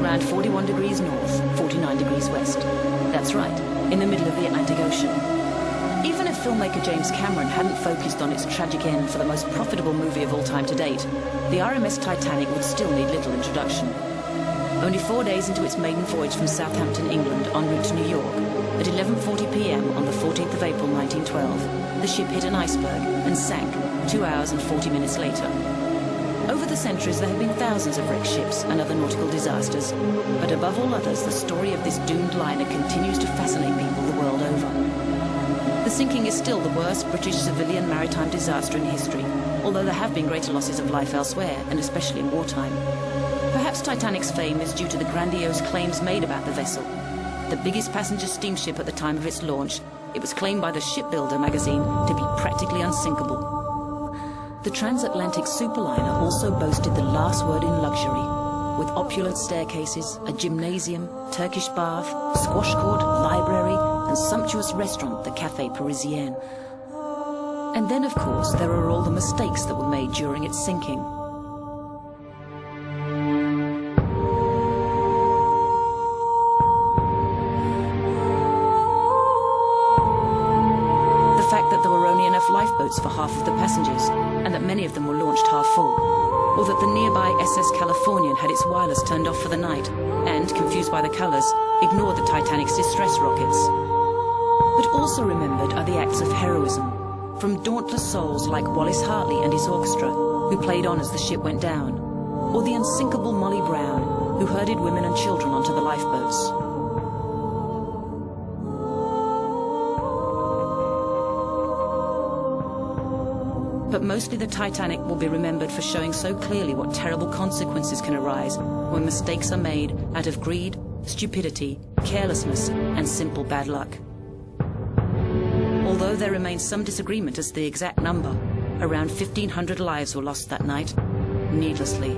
around 41 degrees north, 49 degrees west. That's right, in the middle of the Atlantic Ocean. Even if filmmaker James Cameron hadn't focused on its tragic end for the most profitable movie of all time to date, the RMS Titanic would still need little introduction. Only 4 days into its maiden voyage from Southampton, England, en route to New York, at 11:40 p.m. on the 14th of April 1912, the ship hit an iceberg and sank 2 hours and 40 minutes later. Over the centuries, there have been thousands of wrecked ships and other nautical disasters, but above all others, the story of this doomed liner continues to fascinate people the world over. The sinking is still the worst British civilian maritime disaster in history, although there have been greater losses of life elsewhere, and especially in wartime. Perhaps Titanic's fame is due to the grandiose claims made about the vessel. The biggest passenger steamship at the time of its launch, it was claimed by the Shipbuilder magazine to be practically unsinkable. The transatlantic superliner also boasted the last word in luxury, with opulent staircases, a gymnasium, Turkish bath, squash court, library, and sumptuous restaurant, the Café Parisien. And then, of course, there are all the mistakes that were made during its sinking. The fact that there were only enough lifeboats for half of the passengers, and that many of them were launched half full, or that the nearby SS Californian had its wireless turned off for the night, and, confused by the colours, ignored the Titanic's distress rockets. But also remembered are the acts of heroism, from dauntless souls like Wallace Hartley and his orchestra, who played on as the ship went down, or the unsinkable Molly Brown, who herded women and children onto the lifeboats. But mostly the Titanic will be remembered for showing so clearly what terrible consequences can arise when mistakes are made out of greed, stupidity, carelessness, and simple bad luck. Although there remains some disagreement as to the exact number, around 1,500 lives were lost that night, needlessly.